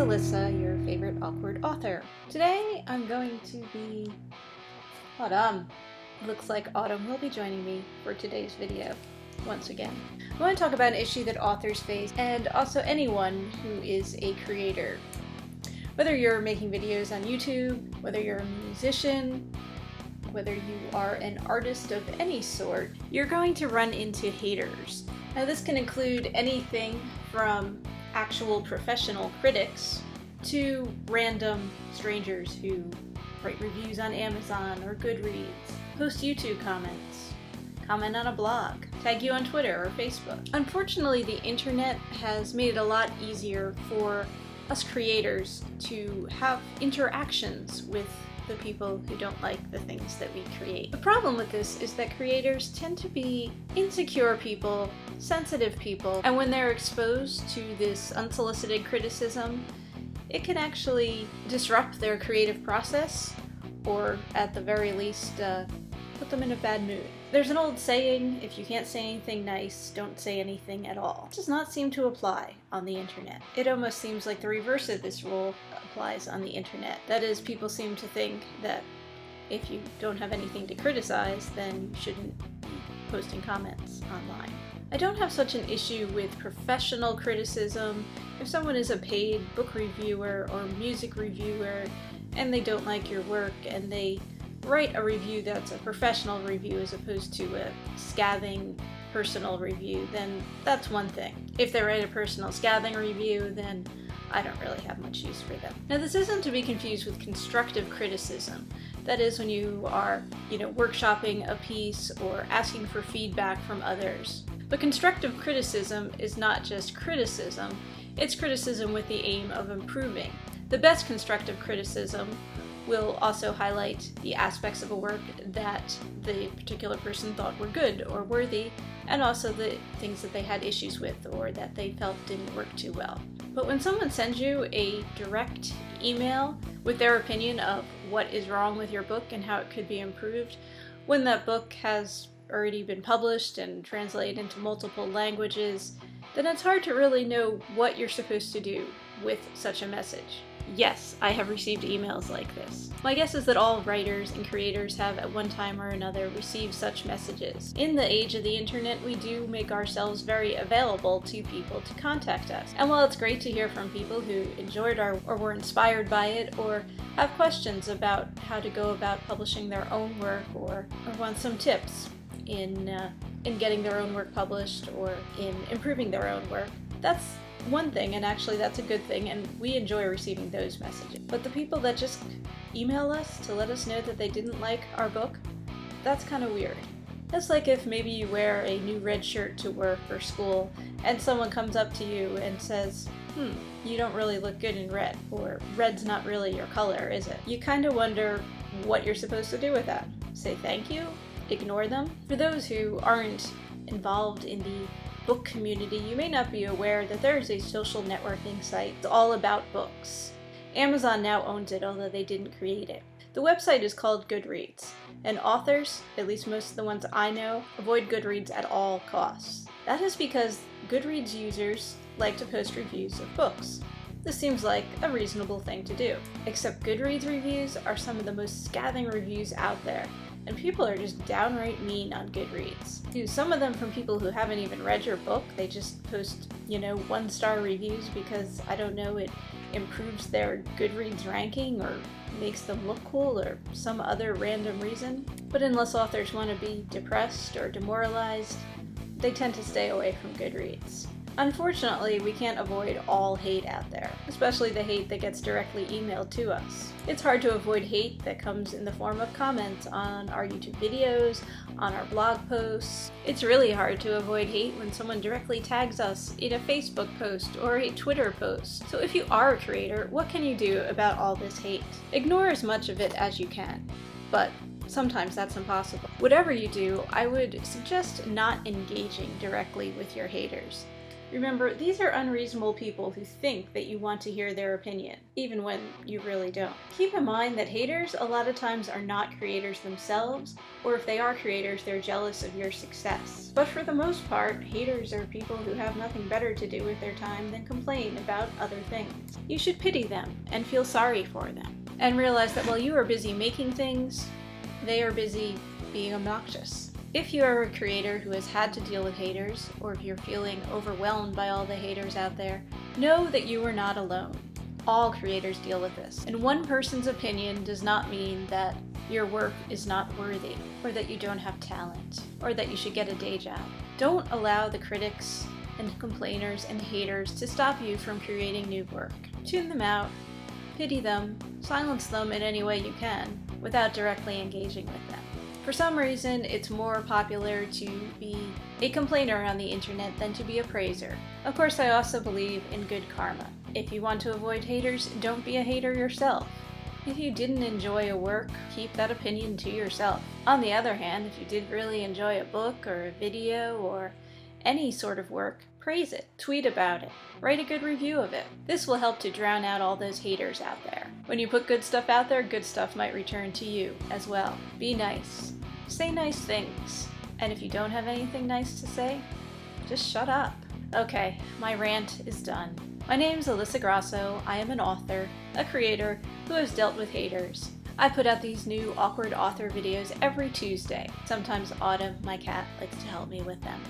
Alyssa, your favorite awkward author. Today I'm going to be... Looks like Autumn will be joining me for today's video, once again. I want to talk about an issue that authors face, and also anyone who is a creator. Whether you're making videos on YouTube, whether you're a musician, whether you are an artist of any sort, you're going to run into haters. Now this can include anything from actual professional critics to random strangers who write reviews on Amazon or Goodreads, post YouTube comments, comment on a blog, tag you on Twitter or Facebook. Unfortunately, the internet has made it a lot easier for us creators to have interactions with the people who don't like the things that we create. The problem with this is that creators tend to be insecure people, sensitive people, and when they're exposed to this unsolicited criticism, it can actually disrupt their creative process, or at the very least, put them in a bad mood. There's an old saying, if you can't say anything nice, don't say anything at all. It does not seem to apply on the internet. It almost seems like the reverse of this rule applies on the internet. That is, people seem to think that if you don't have anything to criticize, then you shouldn't be posting comments online. I don't have such an issue with professional criticism. If someone is a paid book reviewer or music reviewer and they don't like your work and they write a review that's a professional review as opposed to a scathing personal review, then that's one thing. If they write a personal scathing review, then I don't really have much use for them. Now this isn't to be confused with constructive criticism. That is when you are, workshopping a piece or asking for feedback from others. But constructive criticism is not just criticism, it's criticism with the aim of improving. The best constructive criticism will also highlight the aspects of a work that the particular person thought were good or worthy, and also the things that they had issues with or that they felt didn't work too well. But when someone sends you a direct email with their opinion of what is wrong with your book and how it could be improved, when that book has already been published and translated into multiple languages, then it's hard to really know what you're supposed to do with such a message. Yes, I have received emails like this. My guess is that all writers and creators have at one time or another received such messages. In the age of the internet, we do make ourselves very available to people to contact us. And while it's great to hear from people who enjoyed or were inspired by it or have questions about how to go about publishing their own work or want some tips in getting their own work published or in improving their own work, that's one thing, and actually that's a good thing, and we enjoy receiving those messages. But the people that just email us to let us know that they didn't like our book, that's kind of weird. That's like if maybe you wear a new red shirt to work or school and someone comes up to you and says, you don't really look good in red, or red's not really your color, is it? You kind of wonder what you're supposed to do with that. Say thank you? Ignore them? For those who aren't involved in the book community, you may not be aware that there is a social networking site all about books. Amazon now owns it, although they didn't create it. The website is called Goodreads, and authors, at least most of the ones I know, avoid Goodreads at all costs. That is because Goodreads users like to post reviews of books. This seems like a reasonable thing to do. Except Goodreads reviews are some of the most scathing reviews out there, and people are just downright mean on Goodreads. Some of them from people who haven't even read your book. They just post, 1-star reviews because, I don't know, it improves their Goodreads ranking or makes them look cool or some other random reason. But unless authors want to be depressed or demoralized, they tend to stay away from Goodreads. Unfortunately, we can't avoid all hate out there, especially the hate that gets directly emailed to us. It's hard to avoid hate that comes in the form of comments on our YouTube videos, on our blog posts. It's really hard to avoid hate when someone directly tags us in a Facebook post or a Twitter post. So if you are a creator, what can you do about all this hate? Ignore as much of it as you can, but sometimes that's impossible. Whatever you do, I would suggest not engaging directly with your haters. Remember, these are unreasonable people who think that you want to hear their opinion, even when you really don't. Keep in mind that haters a lot of times are not creators themselves, or if they are creators, they're jealous of your success. But for the most part, haters are people who have nothing better to do with their time than complain about other things. You should pity them and feel sorry for them, and realize that while you are busy making things, they are busy being obnoxious. If you are a creator who has had to deal with haters, or if you're feeling overwhelmed by all the haters out there, know that you are not alone. All creators deal with this, and one person's opinion does not mean that your work is not worthy, or that you don't have talent, or that you should get a day job. Don't allow the critics and complainers and haters to stop you from creating new work. Tune them out, pity them, silence them in any way you can, without directly engaging with them. For some reason, it's more popular to be a complainer on the internet than to be a praiser. Of course, I also believe in good karma. If you want to avoid haters, don't be a hater yourself. If you didn't enjoy a work, keep that opinion to yourself. On the other hand, if you did really enjoy a book or a video or any sort of work, praise it, tweet about it, write a good review of it. This will help to drown out all those haters out there. When you put good stuff out there, good stuff might return to you as well. Be nice. Say nice things. And if you don't have anything nice to say, just shut up. Okay, my rant is done. My name's Alyssa Grasso. I am an author, a creator who has dealt with haters. I put out these new awkward author videos every Tuesday. Sometimes Autumn, my cat, likes to help me with them.